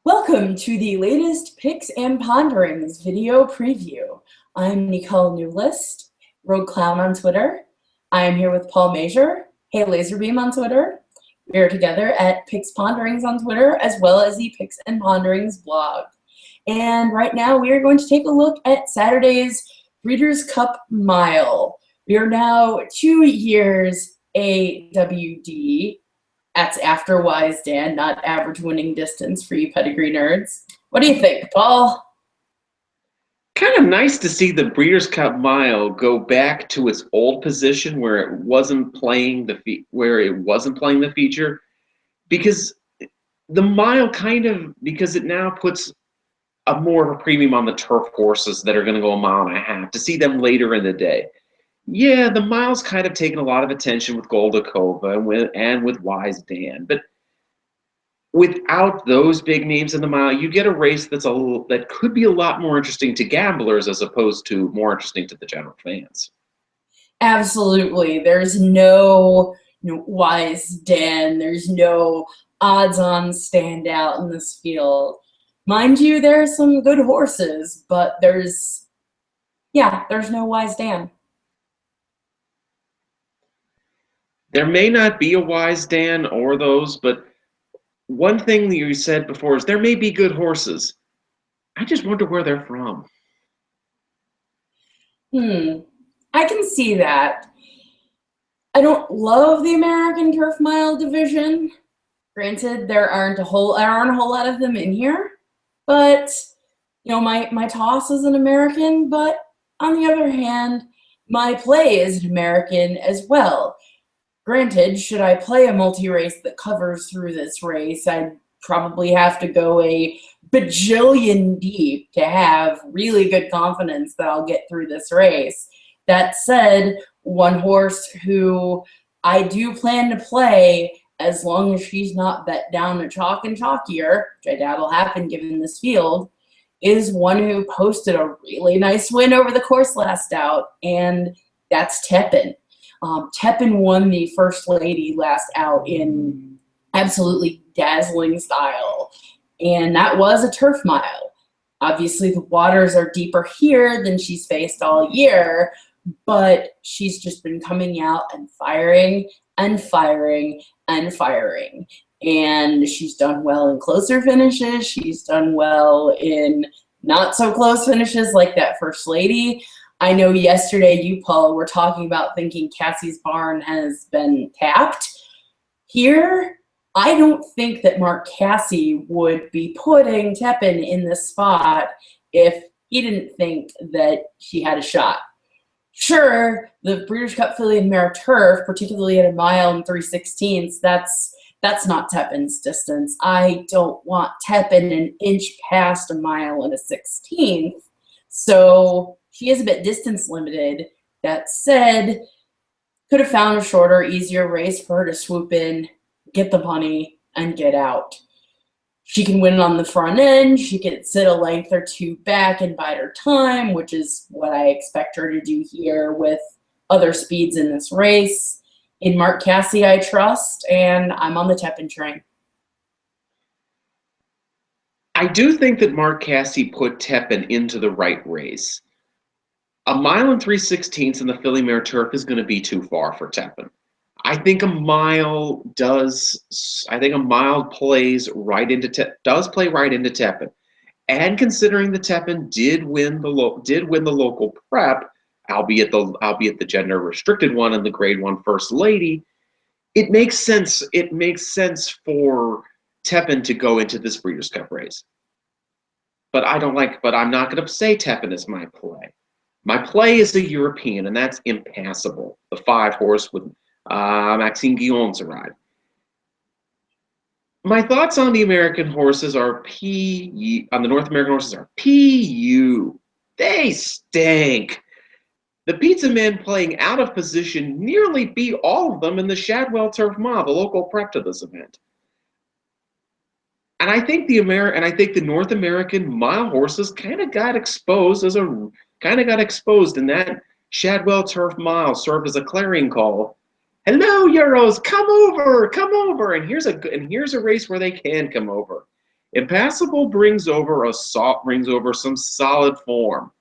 Welcome to the latest Picks and Ponderings video preview. I'm Nicolle Neulist, Rogue Clown on Twitter. I am here with Paul Mazur, Hey Laserbeam on Twitter. We are together at Picks Ponderings on Twitter, as well as the Picks and Ponderings blog. And right now we are going to take a look at Saturday's Breeders' Cup Mile. We are now 2 years AWD. That's after Wise Dan, not average winning distance for you pedigree nerds. What do you think, Paul? Kind of nice to see the Breeders' Cup Mile go back to its old position where it wasn't playing the feature, because the mile because it now puts a more of a premium on the turf horses that are going to go a mile and a half to see them later in the day. Yeah, the mile's kind of taken a lot of attention with Goldakova and with Wise Dan, but without those big names in the mile, you get a race that could be a lot more interesting to gamblers as opposed to more interesting to the general fans. Absolutely. There's no Wise Dan. There's no odds-on standout in this field. Mind you, there are some good horses, but there's no Wise Dan. There may not be a Wise Dan or those, but one thing that you said before is there may be good horses. I just wonder where they're from. I can see that. I don't love the American Turf Mile division. Granted, there aren't a whole lot of them in here, but my toss is an American. But on the other hand, my play is an American as well. Granted, should I play a multi-race that covers through this race, I'd probably have to go a bajillion deep to have really good confidence that I'll get through this race. That said, one horse who I do plan to play, as long as she's not bet down to chalk and chalkier, which I doubt will happen given this field, is one who posted a really nice win over the course last out, and that's Tepin. Tepin won the First Lady last out in absolutely dazzling style, and that was a turf mile. Obviously, the waters are deeper here than she's faced all year, but she's just been coming out and firing and firing and firing. And she's done well in closer finishes. She's done well in not so close finishes like that First Lady. I know yesterday you, Paul, were talking about thinking Cassie's Barn has been tapped. Here, I don't think that Mark Cassie would be putting Tepin in this spot if he didn't think that she had a shot. Sure, the Breeders' Cup Filly and Mare Turf, particularly at a mile and 3/16, that's not Tepin's distance. I don't want Tepin an inch past a mile and a 16th. So she is a bit distance limited. That said, could have found a shorter, easier race for her to swoop in, get the money, and get out. She can win on the front end. She can sit a length or two back and bide her time, which is what I expect her to do here with other speeds in this race. In Mark Cassie, I trust, and I'm on the Tepin train. I do think that Mark Cassie put Tepin into the right race. A mile and 3/16 in the Filly Mare Turf is going to be too far for Tepin. I think a mile plays right into Tepin. And considering the Tepin did win the local prep, albeit the gender restricted one and the grade 1 First Lady, it makes sense. It makes sense for Tepin to go into this Breeders' Cup race. But I'm not going to say Tepin is my play. My play is a European, and that's Impassable, the 5-horse with Maxime Guillon's ride. My thoughts on the American horses are the North American horses are PU. They stink. The Pizza Men playing out of position nearly beat all of them in the Shadwell Turf Mile, the local prep to this event. And I think the North American mile horses kind of got exposed in that Shadwell Turf Mile, served as a clarion call. Hello, Euros, come over, and here's a race where they can come over. Impassable brings over some solid form.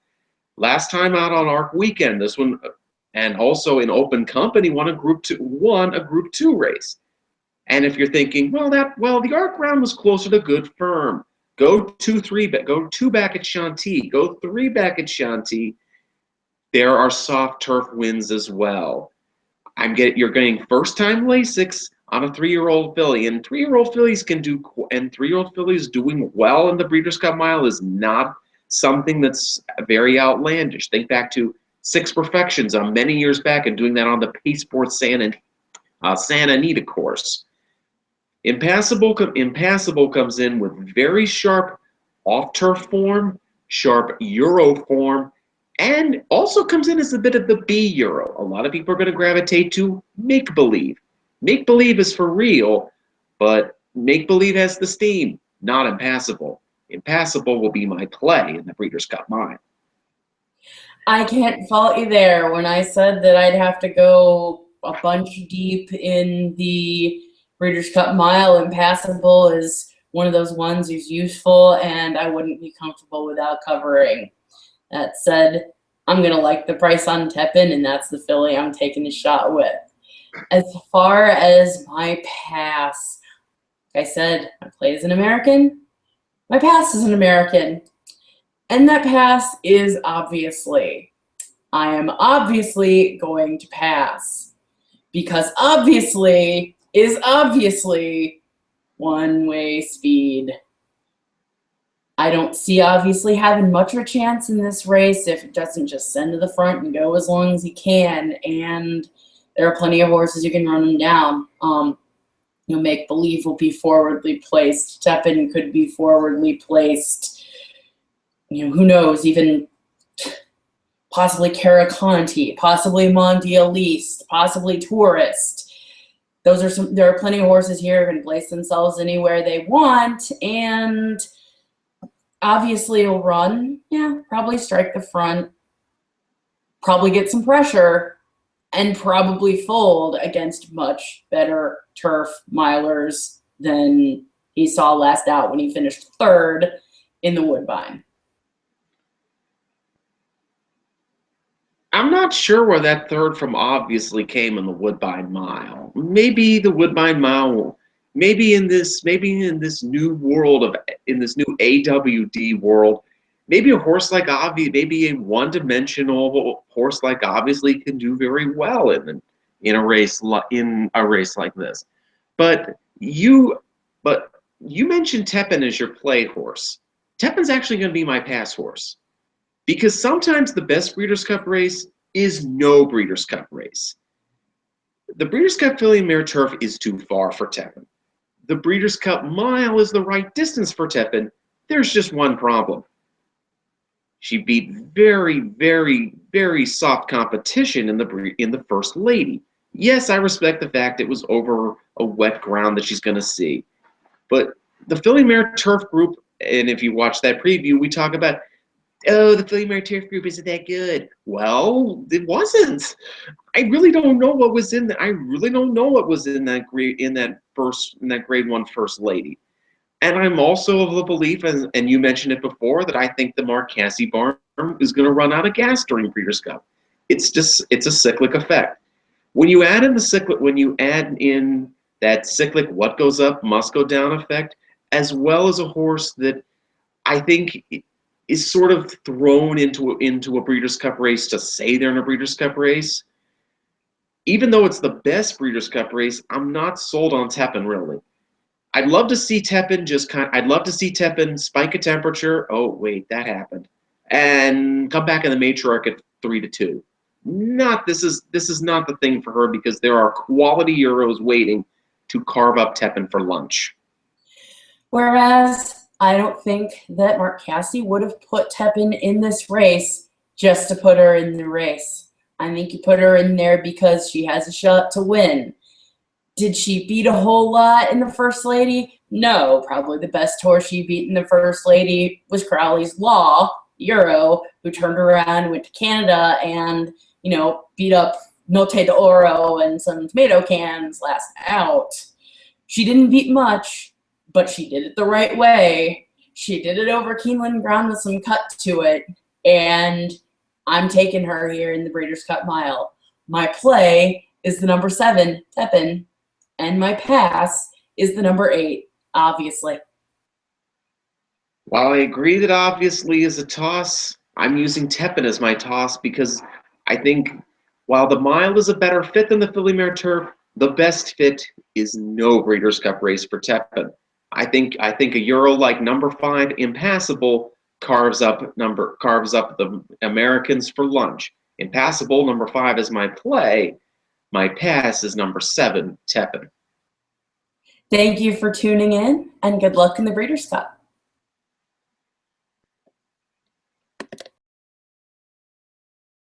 Last time out on Arc Weekend, this one, and also in Open Company, won a Group Two race. And if you're thinking, well, the Arc round was closer to good firm. Go 2-3, go 2 back at Chantilly, go 3 back at Chantilly. There are soft turf wins as well. You're getting first-time Lasix on a 3-year-old filly, and 3-year-old fillies can do, and 3-year-old fillies doing well in the Breeders' Cup Mile is not something that's very outlandish. Think back to Six Perfections many years back and doing that on the Pace Sports Santa Anita course. Impassable comes in with very sharp off-turf form, sharp Euro form, and also comes in as a bit of the B Euro. A lot of people are going to gravitate to make-believe. Make-believe is for real, but make-believe has the steam, not Impassable. Impassable will be my play in the Breeders' Cup Mile. I can't fault you there. When I said that I'd have to go a bunch deep in the Breeders' Cup Mile, Impassable is one of those ones who's useful, and I wouldn't be comfortable without covering. That said, I'm going to like the price on Tepin, and that's the filly I'm taking a shot with. As far as my pass, like I said, my play is an American. My pass is an American. And that pass is obviously, I am obviously going to pass. Because obviously is obviously one-way speed. I don't see obviously having much of a chance in this race if it doesn't just send to the front and go as long as he can. And there are plenty of horses you can run him down. Make Believe will be forwardly placed. Tepin could be forwardly placed. Who knows? Even possibly Caraconti, possibly Mondialiste, possibly Tourist. There are plenty of horses here who can place themselves anywhere they want, and obviously will run. Yeah, probably strike the front, probably get some pressure, and probably fold against much better turf milers than he saw last out when he finished third in the Woodbine. I'm not sure where that third from obviously came in the Woodbine Mile. Maybe the Woodbine Mile, maybe in this new world in this new AWD world, maybe a horse like maybe a one-dimensional horse like Obviously can do very well in a race like this. But you mentioned Tepin as your play horse. Tepin's actually going to be my pass horse. Because sometimes the best Breeders' Cup race is no Breeders' Cup race. The Breeders' Cup Filly and Mare Turf is too far for Tepin. The Breeders' Cup Mile is the right distance for Tepin. There's just one problem. She beat very, very, very soft competition in the First Lady. Yes, I respect the fact it was over a wet ground that she's going to see. But the Filly Mare Turf group, and if you watch that preview, we talk about, oh, the Filly Mare Turf group isn't that good. Well, it wasn't. I really don't know what was in that grade 1 First Lady. And I'm also of the belief, and you mentioned it before, that I think the Marquesi barn is going to run out of gas during Breeders' Cup. It's a cyclic effect. When you add in that cyclic what goes up must go down effect, as well as a horse that I think is sort of thrown into a Breeders' Cup race to say they're in a Breeders' Cup race. Even though it's the best Breeders' Cup race, I'm not sold on Tepin, really. I'd love to see Tepin spike a temperature. Oh, wait, that happened. And come back in the matriarch at 3-2. This is not the thing for her, because there are quality Euros waiting to carve up Tepin for lunch. Whereas I don't think that Marquesi would have put Tepin in this race just to put her in the race. I think you put her in there because she has a shot to win. Did she beat a whole lot in the First Lady? No, probably the best horse she beat in the First Lady was Crowley's Law, Euro, who turned around, went to Canada, and, beat up Note d'Oro and some tomato cans last out. She didn't beat much, but she did it the right way. She did it over Keeneland ground with some cut to it, and I'm taking her here in the Breeders' Cup Mile. My play is the number 7, Tepin, and my pass is the number 8, obviously. While I agree that obviously is a toss, I'm using Tepin as my toss because I think while the mile is a better fit than the Filly Mare Turf, the best fit is no Breeders' Cup race for Tepin. I think a Euro like number 5, Impassable, carves up the Americans for lunch. Impassable, number 5 is my play. My pass is number 7, Tepin. Thank you for tuning in, and good luck in the Breeders' Cup.